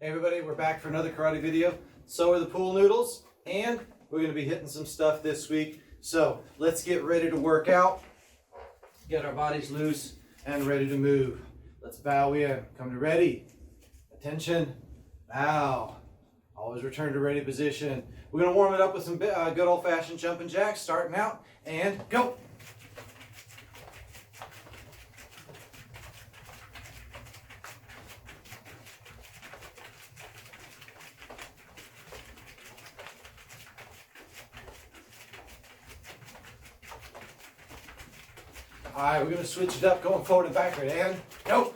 Hey everybody, we're back for another karate video. So are the pool noodles, and we're going to be hitting some stuff this week. So let's get ready to work out, get our bodies loose and ready to move. Let's bow in. Come to ready. Attention. Bow. Always return to ready position. We're going to warm it up with some good old-fashioned jumping jacks, starting out, and go. All right, we're going to switch it up, going forward and backward, and go.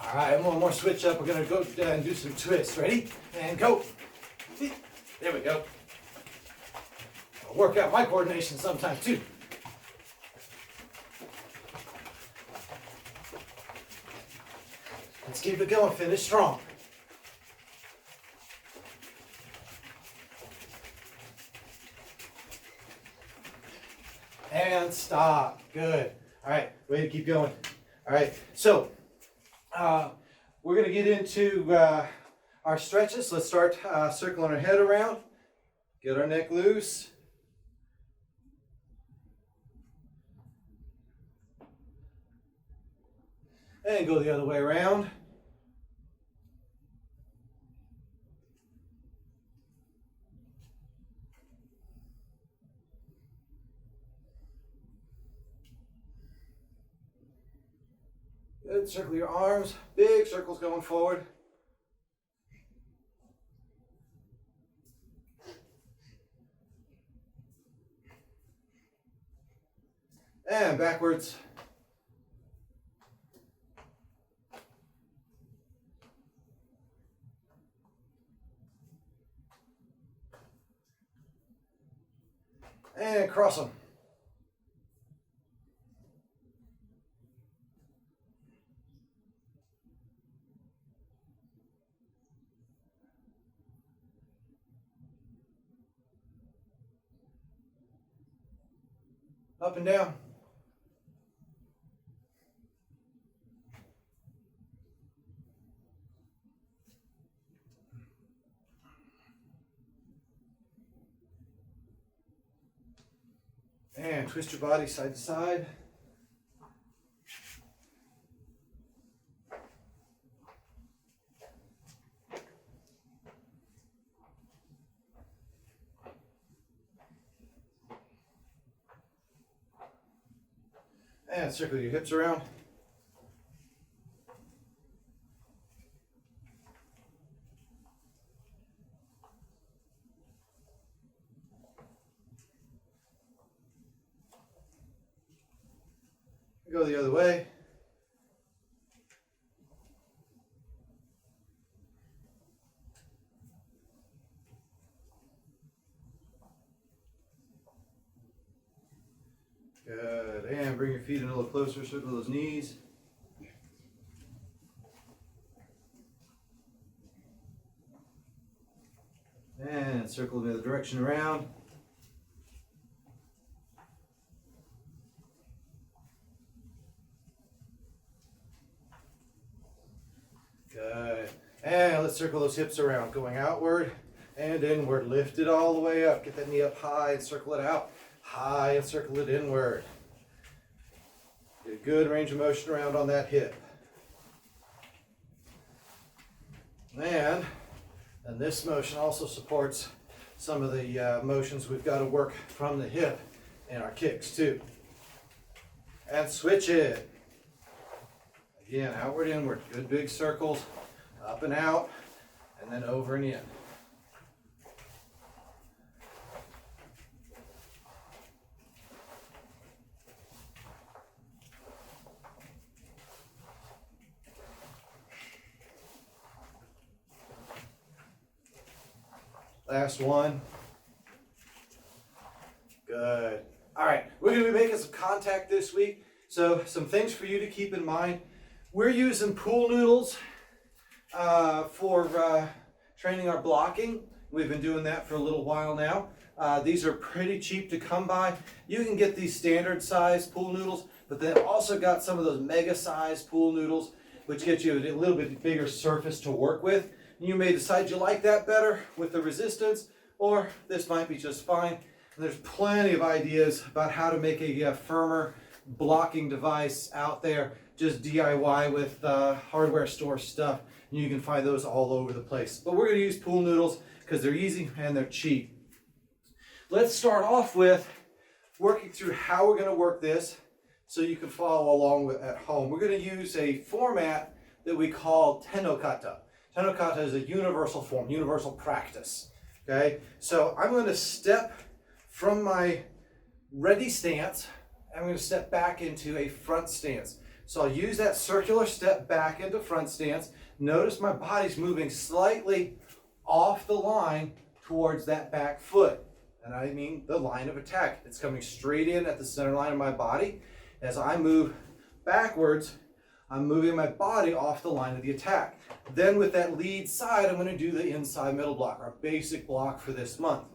All right, one more switch up. We're going to go and do some twists. Ready? And go. There we go. I'll work out my coordination sometime too. Let's keep it going. Finish strong. And stop. Good. All right, way to keep going. All right, so we're going to get into our stretches. Let's start circling our head around. Get our neck loose. And go the other way around. Good. Circle your arms. Big circles going forward. And backwards. And cross them. Up and down. And twist your body side to side. And circle your hips around. Go the other way. Good. And bring your feet in a little closer, circle those knees. And circle the other direction around. Good. And let's circle those hips around, going outward and inward. Lift it all the way up. Get that knee up high and circle it out. High and circle it inward. Get a good range of motion around on that hip. And this motion also supports some of the motions we've got to work from the hip in our kicks too. And switch it. Again, outward, inward. Good big circles. Up and out. And then over and in. Last one. Good. All right, we're going to be making some contact this week. So some things for you to keep in mind. We're using pool noodles for training our blocking. We've been doing that for a little while now. These are pretty cheap to come by. You can get these standard size pool noodles, but then also got some of those mega size pool noodles, which get you a little bit bigger surface to work with. You may decide you like that better with the resistance, or this might be just fine. And there's plenty of ideas about how to make a firmer blocking device out there. Just DIY with hardware store stuff. And you can find those all over the place. But we're going to use pool noodles because they're easy and they're cheap. Let's start off with working through how we're going to work this so you can follow along with at home. We're going to use a format that we call Tenokata. Tenokata is a universal form, universal practice. Okay, so I'm going to step from my ready stance. I'm going to step back into a front stance. So I'll use that circular step back into front stance. Notice my body's moving slightly off the line towards that back foot. And I mean the line of attack. It's coming straight in at the center line of my body. As I move backwards, I'm moving my body off the line of the attack. Then with that lead side, I'm going to do the inside middle block, our basic block for this month.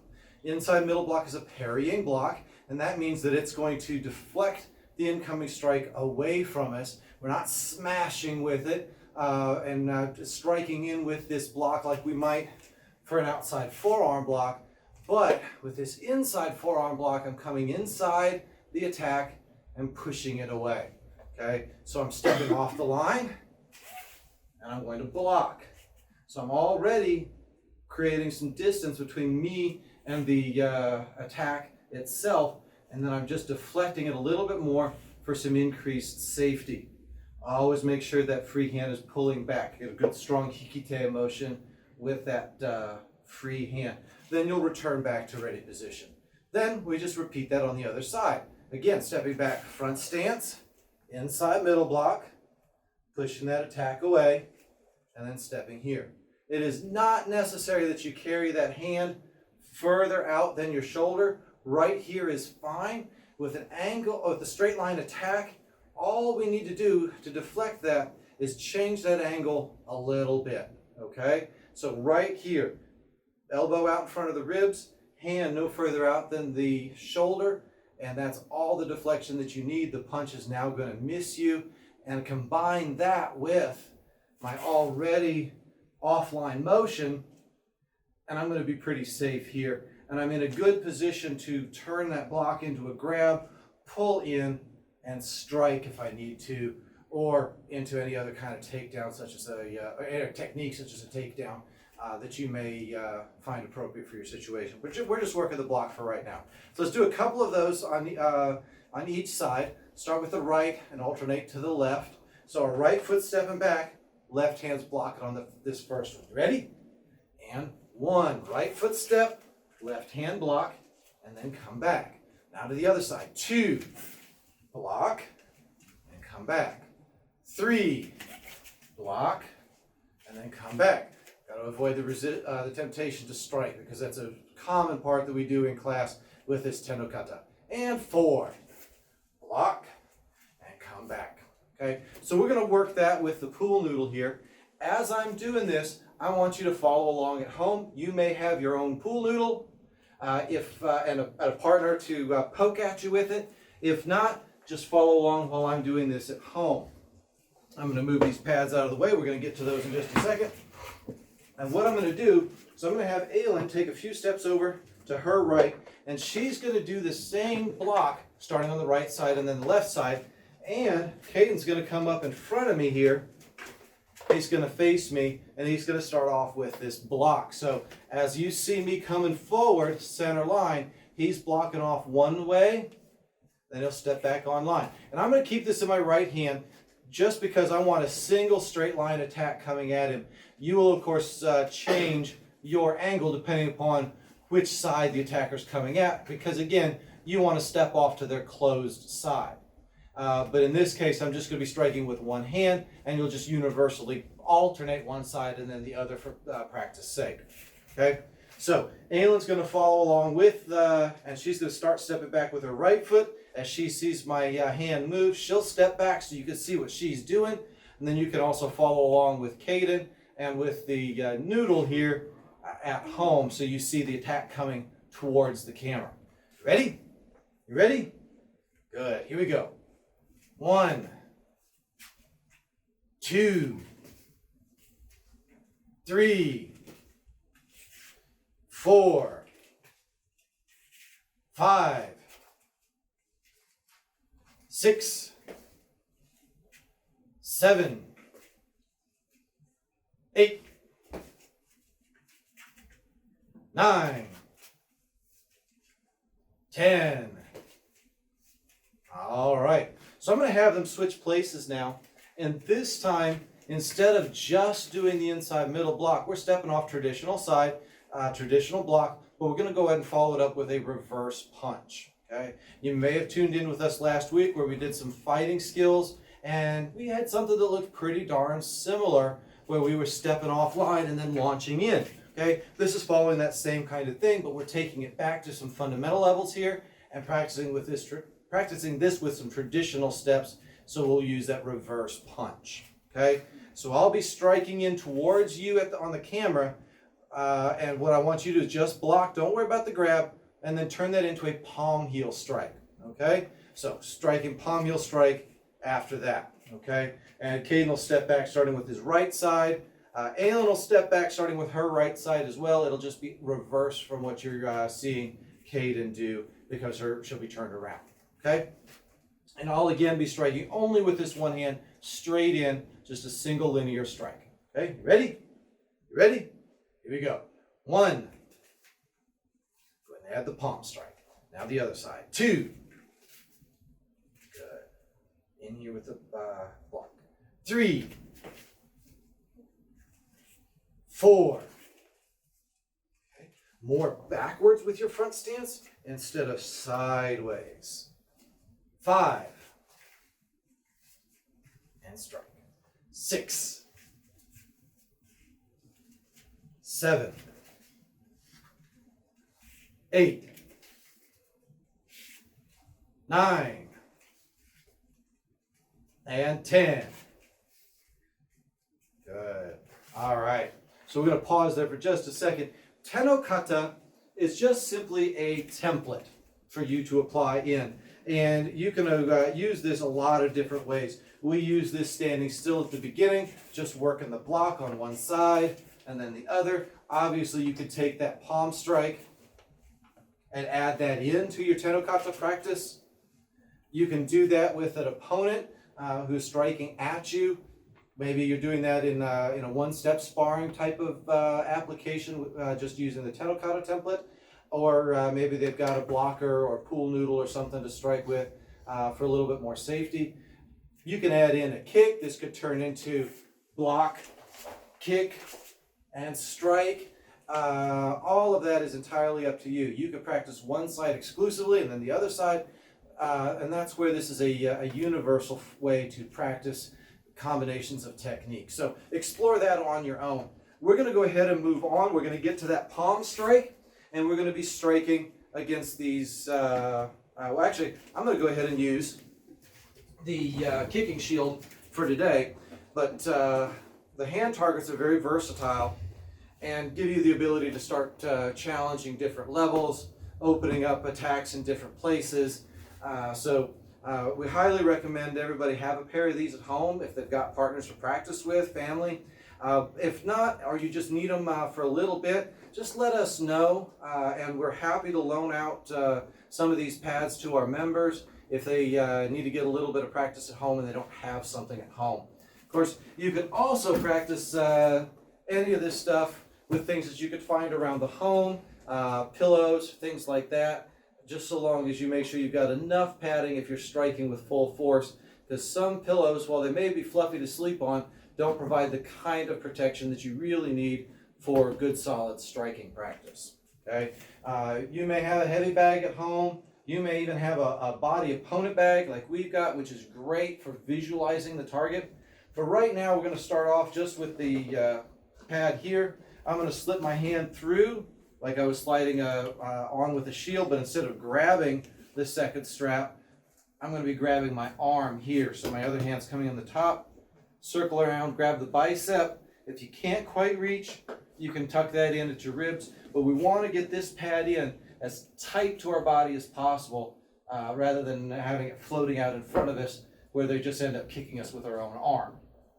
Inside middle block is a parrying block, and that means that it's going to deflect the incoming strike away from us. We're not smashing with it and striking in with this block like we might for an outside forearm block. But with this inside forearm block, I'm coming inside the attack and pushing it away. Okay, so I'm stepping off the line and I'm going to block. So I'm already creating some distance between me and the attack itself, and then I'm just deflecting it a little bit more for some increased safety. Always make sure that free hand is pulling back. Get a good strong hikite motion with that free hand. Then you'll return back to ready position. Then we just repeat that on the other side. Again, stepping back, front stance, inside middle block, pushing that attack away, and then stepping here. It is not necessary that you carry that hand further out than your shoulder. Right here is fine. With an angle, with a straight line attack, all we need to do to deflect that is change that angle a little bit, okay? So right here, elbow out in front of the ribs, hand no further out than the shoulder, and that's all the deflection that you need. The punch is now going to miss you, and combine that with my already offline motion, and I'm going to be pretty safe here. And I'm in a good position to turn that block into a grab, pull in, and strike if I need to, or into any other kind of takedown, such as a technique such as a takedown that you may find appropriate for your situation. We're just working the block for right now. So let's do a couple of those on each side. Start with the right and alternate to the left. So our right foot stepping back, left hand's blocking on this first one. Ready? And one, right foot step, left hand block, and then come back. Now to the other side. Two, block, and come back. Three, block, and then come back. Got to avoid the temptation to strike, because that's a common part that we do in class with this Tenokata. And four, block, and come back. Okay, so we're going to work that with the pool noodle here. As I'm doing this, I want you to follow along at home. You may have your own pool noodle and a partner to poke at you with it. If not, just follow along while I'm doing this at home. I'm going to move these pads out of the way. We're going to get to those in just a second. And what I'm going to do is I'm going to have Aylin take a few steps over to her right, and she's going to do the same block starting on the right side and then the left side. And Caden's going to come up in front of me here. He's going to face me, and he's going to start off with this block. So as you see me coming forward, center line, he's blocking off one way, then he'll step back on line. And I'm going to keep this in my right hand just because I want a single straight line attack coming at him. You will, of course, change your angle depending upon which side the attacker's coming at, because, again, you want to step off to their closed side. But in this case, I'm just going to be striking with one hand, and you'll just universally alternate one side and then the other for practice sake. Okay? So Aylin's going to follow along with, and she's going to start stepping back with her right foot. As she sees my hand move, she'll step back so you can see what she's doing. And then you can also follow along with Caden and with the noodle here at home, so you see the attack coming towards the camera. Ready? You ready? Good. Here we go. 1, 2, 3, 4, 5, 6, 7, 8, 9, 10. All right. So I'm going to have them switch places now. And this time, instead of just doing the inside middle block, we're stepping off traditional side, traditional block, but we're going to go ahead and follow it up with a reverse punch. Okay. You may have tuned in with us last week where we did some fighting skills, and we had something that looked pretty darn similar where we were stepping off line and then launching in. Okay. This is following that same kind of thing, but we're taking it back to some fundamental levels here and practicing this with some traditional steps. So we'll use that reverse punch. Okay. So I'll be striking in towards you on the camera, and what I want you to do is just block. Don't worry about the grab, and then turn that into a palm heel strike. Okay. So striking palm heel strike after that. Okay. And Caden will step back starting with his right side. Aylin will step back starting with her right side as well. It'll just be reverse from what you're seeing Caden do because she'll be turned around. Okay. And I'll again be striking only with this one hand, straight in, just a single linear strike. Okay, you ready? You ready? Here we go. 1. Go ahead and add the palm strike. Now the other side. 2. Good. In here with the block. 3. 4. Okay. More backwards with your front stance instead of sideways. 5. And strike. 6. 7. 8. 9. And 10. Good. All right. So we're going to pause there for just a second. Tenokata is just simply a template for you to apply in. And you can use this a lot of different ways. We use this standing still at the beginning, just working the block on one side and then the other. Obviously, you could take that palm strike and add that into your Tenokata practice. You can do that with an opponent who's striking at you. Maybe you're doing that in a one-step sparring type of application, just using the Tenokata template. Or maybe they've got a blocker or pool noodle or something to strike with for a little bit more safety. You can add in a kick. This could turn into block, kick, and strike. All of that is entirely up to you. You could practice one side exclusively and then the other side. And that's where this is a universal way to practice combinations of techniques. So explore that on your own. We're going to go ahead and move on. We're going to get to that palm strike. And we're going to be striking against these, well actually, I'm going to go ahead and use the kicking shield for today. But the hand targets are very versatile and give you the ability to start challenging different levels, opening up attacks in different places. So we highly recommend everybody have a pair of these at home if they've got partners to practice with, family. If not, or you just need them for a little bit, just let us know, and we're happy to loan out some of these pads to our members if they need to get a little bit of practice at home and they don't have something at home. Of course, you could also practice any of this stuff with things that you could find around the home, pillows, things like that, just so long as you make sure you've got enough padding if you're striking with full force, because some pillows, while they may be fluffy to sleep on, don't provide the kind of protection that you really need for good solid striking practice. Okay, you may have a heavy bag at home. You may even have a body opponent bag like we've got, which is great for visualizing the target. For right now, we're going to start off just with the pad here. I'm going to slip my hand through like I was sliding on with a shield, but instead of grabbing the second strap, I'm going to be grabbing my arm here. So my other hand's coming on the top, circle around, grab the bicep. If you can't quite reach, you can tuck that in at your ribs, but we want to get this pad in as tight to our body as possible, rather than having it floating out in front of us where they just end up kicking us with our own arm.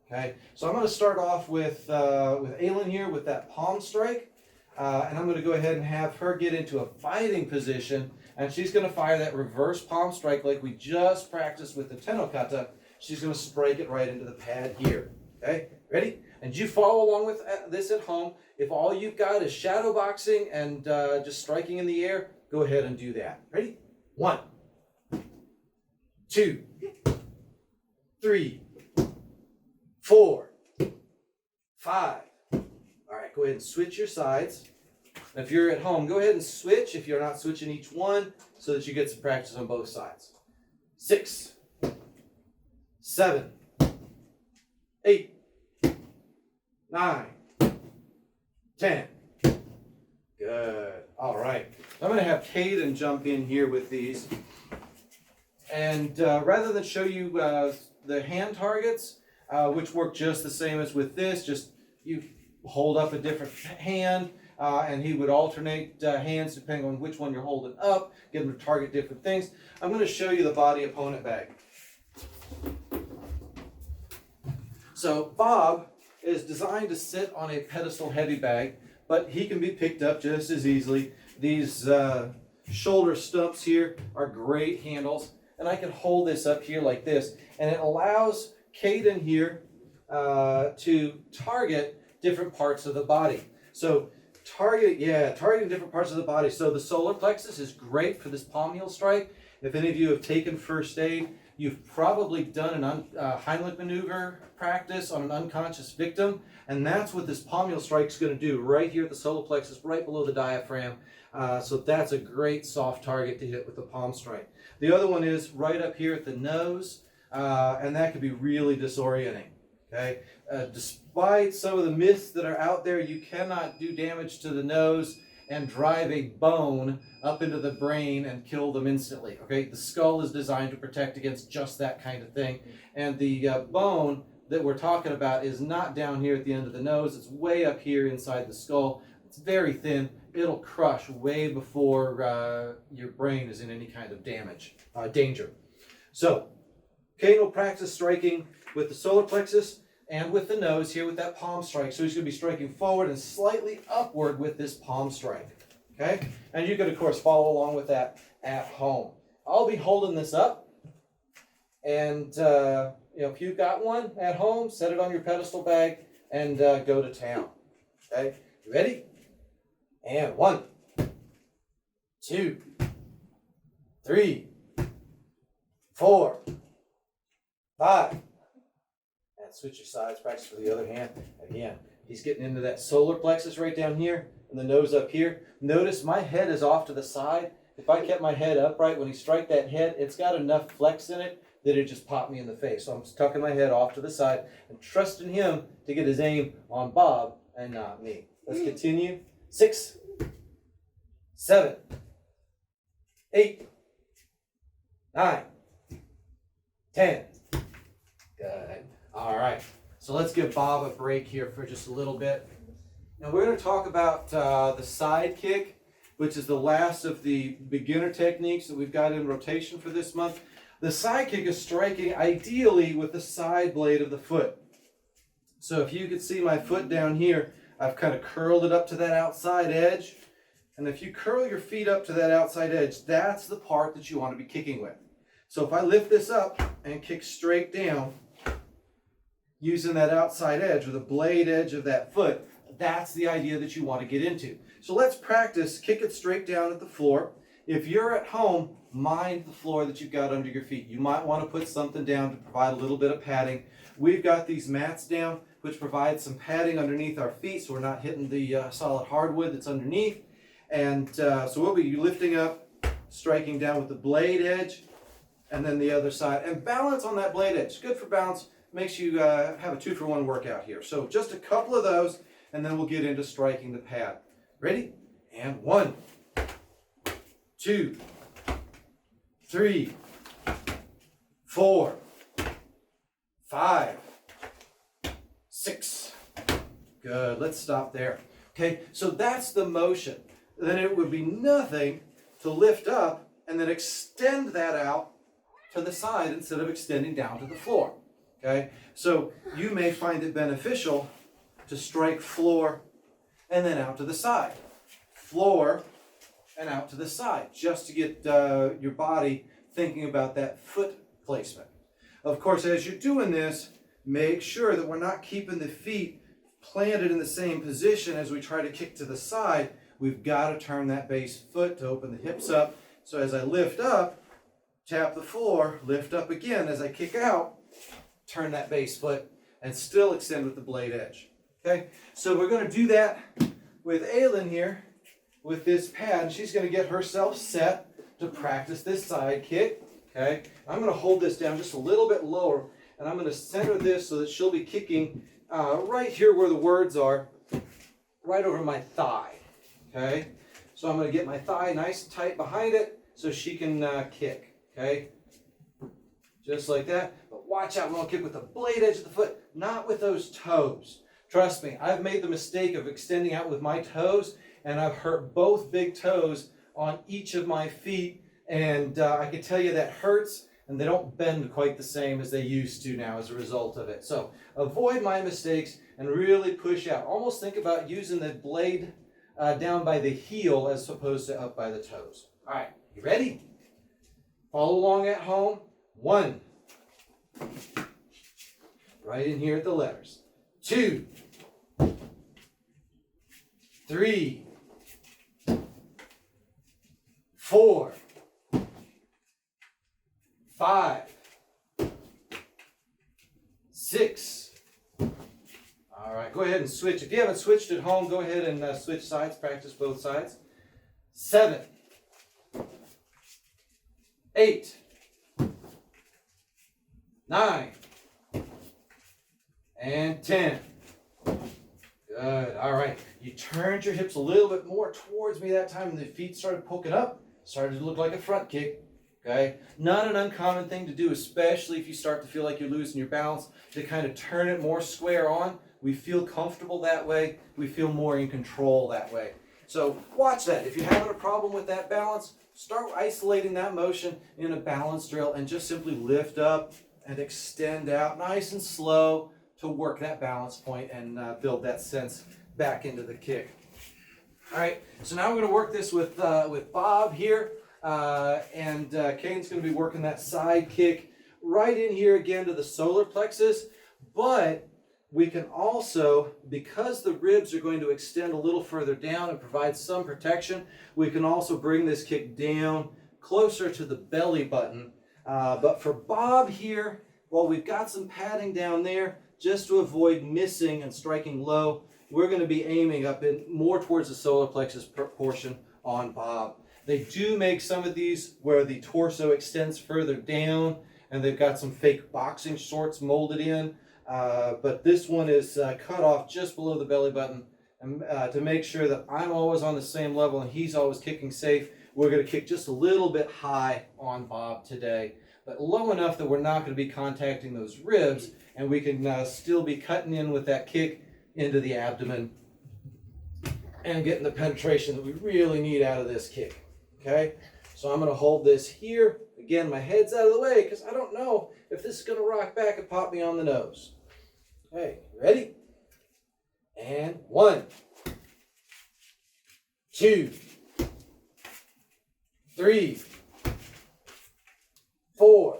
Okay, so I'm going to start off with Aylin here with that palm strike, and I'm going to go ahead and have her get into a fighting position, and she's going to fire that reverse palm strike like we just practiced with the tenokata. She's going to strike it right into the pad here. Okay, ready? And you follow along with this at home. If all you've got is shadow boxing and just striking in the air, go ahead and do that. Ready? 1, 2, 3, 4, 5. All right, go ahead and switch your sides. If you're at home, go ahead and switch if you're not switching each one so that you get some practice on both sides. 6, 7, 8, 9, 10. Good. All right. I'm going to have Caden jump in here with these. And rather than show you the hand targets, which work just the same as with this, just you hold up a different hand, and he would alternate hands depending on which one you're holding up, get him to target different things. I'm going to show you the body opponent bag. So Bob is designed to sit on a pedestal heavy bag, but he can be picked up just as easily. These shoulder stumps here are great handles, and I can hold this up here like this, and it allows Caden here to target different parts of the body. So targeting different parts of the body. So the solar plexus is great for this palm heel strike. If any of you have taken first aid, you've probably done an Heimlich maneuver practice on an unconscious victim, and that's what this palm heel strike is going to do right here at the solar plexus, right below the diaphragm. So that's a great soft target to hit with the palm strike. The other one is right up here at the nose, and that can be really disorienting. Okay, despite some of the myths that are out there, you cannot do damage to the nose and drive a bone up into the brain and kill them instantly. Okay, the skull is designed to protect against just that kind of thing, and the bone that we're talking about is not down here at the end of the nose. It's way up here inside the skull. It's very thin. It'll crush way before your brain is in any kind of danger. So, Kane will practice striking with the solar plexus and with the nose here with that palm strike. So he's going to be striking forward and slightly upward with this palm strike. Okay? And you can, of course, follow along with that at home. I'll be holding this up. And, if you've got one at home, set it on your pedestal bag and go to town. Okay? You ready? And 1, 2, 3, 4, 5. And switch your sides, practice for the other hand. Again, he's getting into that solar plexus right down here and the nose up here. Notice my head is off to the side. If I kept my head upright when he strike that head, it's got enough flex in it that it just popped me in the face. So I'm just tucking my head off to the side and trusting him to get his aim on Bob and not me. Let's continue. 6, 7, 8, 9, 10. Good. All right. So let's give Bob a break here for just a little bit. Now we're going to talk about the side kick, which is the last of the beginner techniques that we've got in rotation for this month. The side kick is striking ideally with the side blade of the foot. So if you can see my foot down here, I've kind of curled it up to that outside edge. And if you curl your feet up to that outside edge, that's the part that you want to be kicking with. So if I lift this up and kick straight down, using that outside edge or the blade edge of that foot, that's the idea that you want to get into. So let's practice, kick it straight down at the floor. If you're at home, mind the floor that you've got under your feet. You might want to put something down to provide a little bit of padding. We've got these mats down, which provide some padding underneath our feet so we're not hitting the solid hardwood that's underneath. And so we'll be lifting up, striking down with the blade edge, and then the other side. And balance on that blade edge. Good for balance. Makes you have a 2-for-1 workout here. So just a couple of those, and then we'll get into striking the pad. Ready? And 1, 2, 3, 4, 5, 6, Good. Let's stop there. Okay, so that's the motion. Then it would be nothing to lift up and then extend that out to the side instead of extending down to the floor. Okay, so you may find it beneficial to strike floor and then out to the side. Floor and out to the side, just to get your body thinking about that foot placement. Of course, as you're doing this, make sure that we're not keeping the feet planted in the same position as we try to kick to the side. We've got to turn that base foot to open the hips up. So as I lift up, tap the floor, lift up again. As I kick out, turn that base foot and still extend with the blade edge. Okay, so we're going to do that with Aylin here with this pad, and she's going to get herself set to practice this side kick. Okay, I'm going to hold this down just a little bit lower, and I'm going to center this so that she'll be kicking right here where the words are, right over my thigh. Okay, so I'm going to get my thigh nice and tight behind it so she can kick. Okay, just like that. But watch out, we won't kick with the blade edge of the foot, not with those toes. Trust me, I've made the mistake of extending out with my toes, and I've hurt both big toes on each of my feet, and I can tell you that hurts, and they don't bend quite the same as they used to now as a result of it. So avoid my mistakes and really push out. Almost think about using the blade down by the heel as opposed to up by the toes. All right, you ready? Follow along at home. 1. Right in here at the letters. 2. 3. 4. 5. 6. All right, go ahead and switch. If you haven't switched at home, go ahead and switch sides, practice both sides. 7. 8. 9. And 10. Good. All right. You turned your hips a little bit more towards me that time, and the feet started poking up. Started to look like a front kick. Okay. Not an uncommon thing to do, especially if you start to feel like you're losing your balance, to kind of turn it more square on. We feel comfortable that way. We feel more in control that way. So watch that. If you're having a problem with that balance, start isolating that motion in a balance drill and just simply lift up and extend out nice and slow to work that balance point and build that sense back into the kick. All right, so now we're going to work this with Bob here, and Kane's going to be working that side kick right in here again to the solar plexus, but we can also, because the ribs are going to extend a little further down and provide some protection, we can also bring this kick down closer to the belly button. But for Bob here, well, we've got some padding down there just to avoid missing and striking low. We're going to be aiming up in more towards the solar plexus portion on Bob. They do make some of these where the torso extends further down, and they've got some fake boxing shorts molded in. But this one is cut off just below the belly button. And to make sure that I'm always on the same level and he's always kicking safe, we're going to kick just a little bit high on Bob today, but low enough that we're not going to be contacting those ribs, and we can still be cutting in with that kick into the abdomen and getting the penetration that we really need out of this kick. Okay, so I'm going to hold this here. Again, my head's out of the way because I don't know if this is going to rock back and pop me on the nose. Okay, ready? And 1, 2, 3, 4. All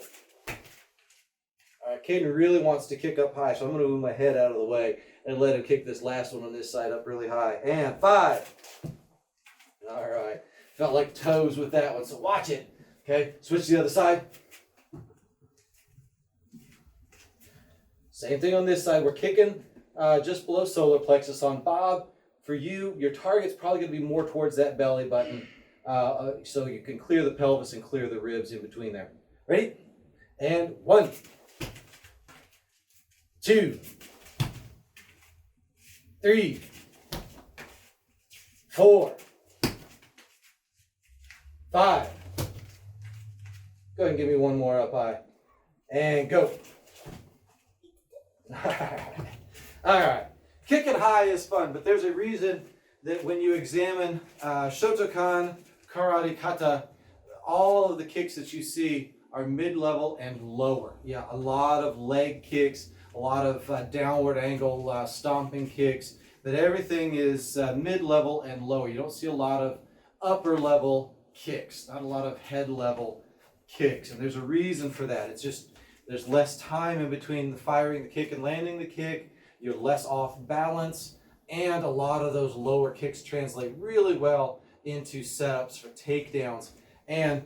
right, Caden really wants to kick up high, so I'm going to move my head out of the way and let him kick this last one on this side up really high. And 5. All right, felt like toes with that one, so watch it. Okay, switch to the other side. Same thing on this side. We're kicking just below solar plexus on Bob. For you, your target's probably going to be more towards that belly button, so you can clear the pelvis and clear the ribs in between there. Ready? And 1, 2, 3, 4, 5. Go ahead and give me one more up high. And go. All right. Kicking high is fun, but there's a reason that when you examine Shotokan Karate Kata, all of the kicks that you see are mid-level and lower. Yeah, a lot of leg kicks, a lot of downward angle stomping kicks, that everything is mid-level and lower. You don't see a lot of upper level kicks, not a lot of head level kicks. And there's a reason for that. It's just there's less time in between the firing the kick and landing the kick. You're less off balance. And a lot of those lower kicks translate really well into setups for takedowns. And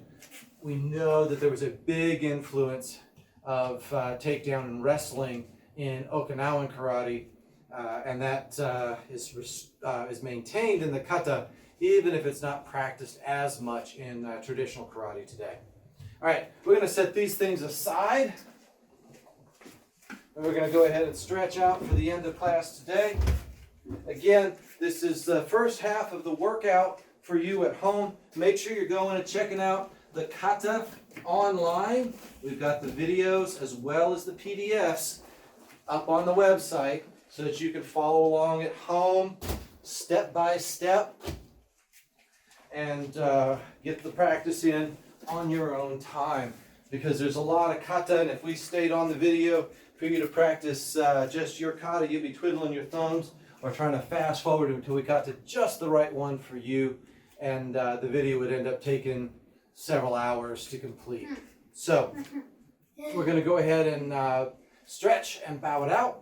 we know that there was a big influence of takedown and wrestling in Okinawan karate, and that is maintained in the kata, even if it's not practiced as much in traditional karate today. All right, we're going to set these things aside, and we're going to go ahead and stretch out for the end of class today. Again, this is the first half of the workout for you at home. Make sure you're going and checking out the kata online. We've got the videos as well as the PDFs up on the website so that you can follow along at home step by step and get the practice in on your own time, because there's a lot of kata, and if we stayed on the video for you to practice just your kata, you'd be twiddling your thumbs or trying to fast forward until we got to just the right one for you, and the video would end up taking several hours to complete. So we're going to go ahead and stretch and bow it out.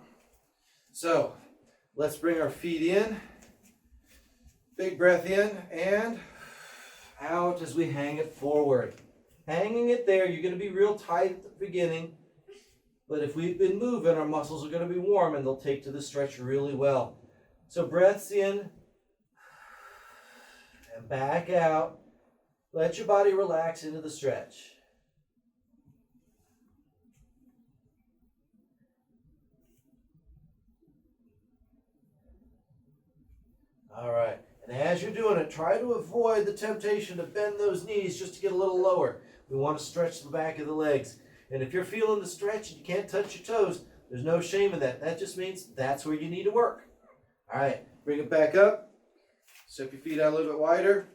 So let's bring our feet in. Big breath in and out as we hang it forward. Hanging it there, you're going to be real tight at the beginning, but if we've been moving, our muscles are going to be warm and they'll take to the stretch really well. So breaths in and back out. Let your body relax into the stretch. All right, and as you're doing it, try to avoid the temptation to bend those knees just to get a little lower. We want to stretch the back of the legs. And if you're feeling the stretch and you can't touch your toes, there's no shame in that. That just means that's where you need to work. All right, bring it back up. Step your feet out a little bit wider.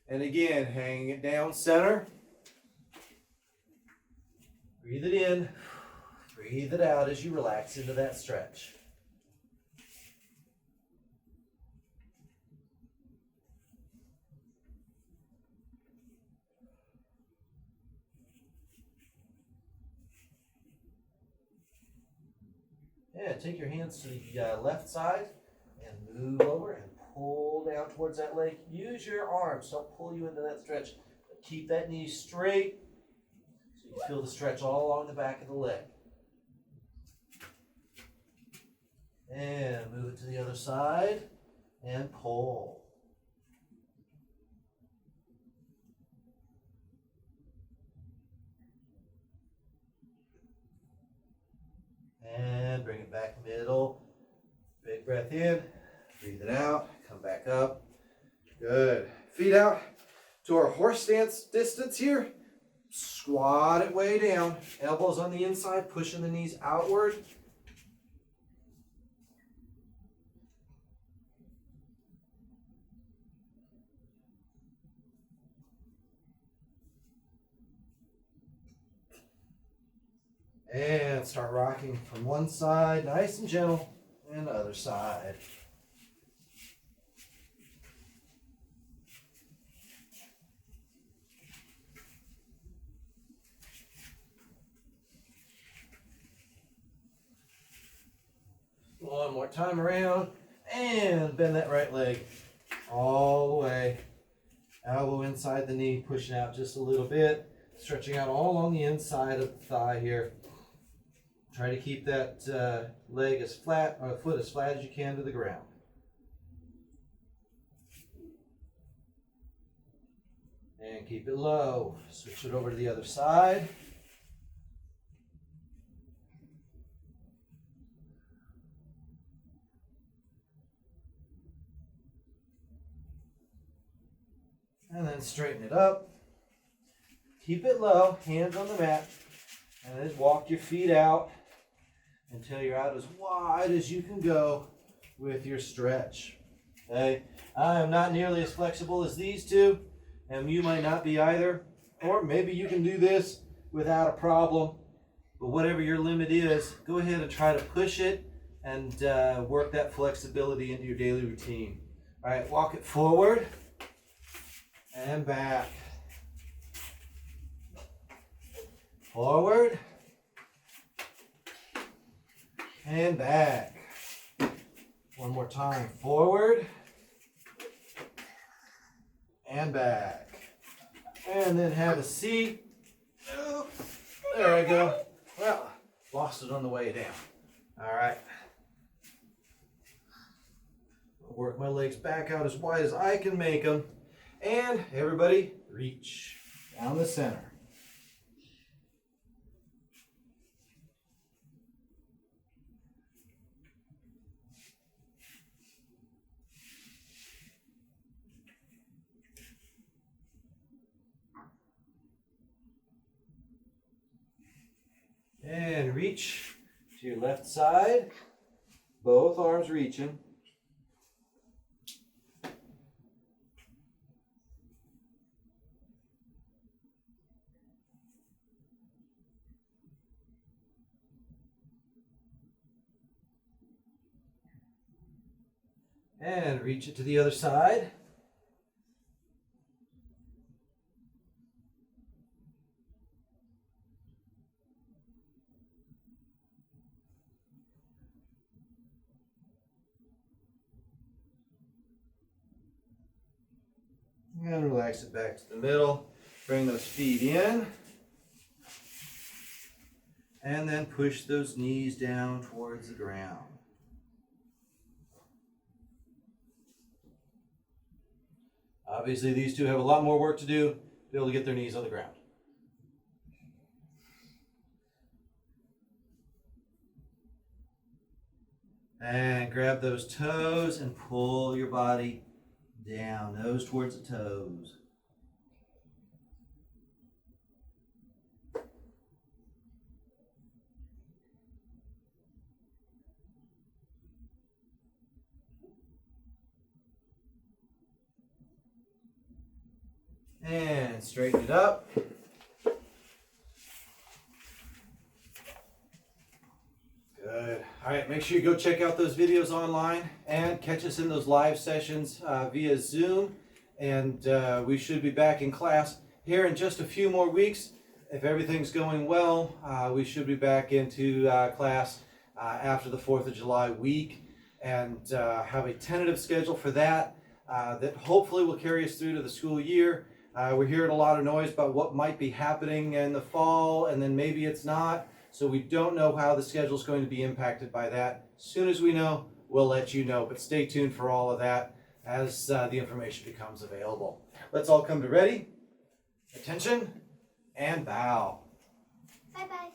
And again, hanging it down center. Breathe it in. Breathe it out as you relax into that stretch. Yeah, take your hands to the left side and move over and pull down towards that leg. Use your arms to help pull you into that stretch. But keep that knee straight so you feel the stretch all along the back of the leg. And move it to the other side and pull. And bring it back middle. Big breath in. Breathe it out. Come back up. Good. Feet out to our horse stance distance here. Squat it way down. Elbows on the inside, pushing the knees outward. And start rocking from one side, nice and gentle, and the other side. One more time around, and bend that right leg all the way. Elbow inside the knee, pushing out just a little bit, stretching out all along the inside of the thigh here. Try to keep that leg as flat, or foot as flat as you can to the ground. And keep it low. Switch it over to the other side. And then straighten it up. Keep it low, hands on the mat. And then walk your feet out until you're out as wide as you can go. with your stretch. Okay, I am not nearly as flexible as these two, and you might not be either. Or maybe you can do this without a problem. But whatever your limit is, go ahead and try to push it and work that flexibility into your daily routine. All right, walk it forward and back. Forward and back. One more time. Forward and back. And then have a seat. There I go. Well, lost it on the way down. All right. I'll work my legs back out as wide as I can make them. And everybody reach down the center. And reach to your left side, both arms reaching. And reach it to the other side. And relax it back to the middle. Bring those feet in. And then push those knees down towards the ground. Obviously, these two have a lot more work to do to be able to get their knees on the ground. And grab those toes and pull your body down, nose towards the toes. And straighten it up. Good. All right, make sure you go check out those videos online and catch us in those live sessions via Zoom. And we should be back in class here in just a few more weeks. If everything's going well, we should be back into class after the 4th of July week and have a tentative schedule for that that hopefully will carry us through to the school year. We're hearing a lot of noise about what might be happening in the fall, and then maybe it's not. So we don't know how the schedule is going to be impacted by that. As soon as we know, we'll let you know. But stay tuned for all of that as the information becomes available. Let's all come to ready, attention, and bow. Bye-bye.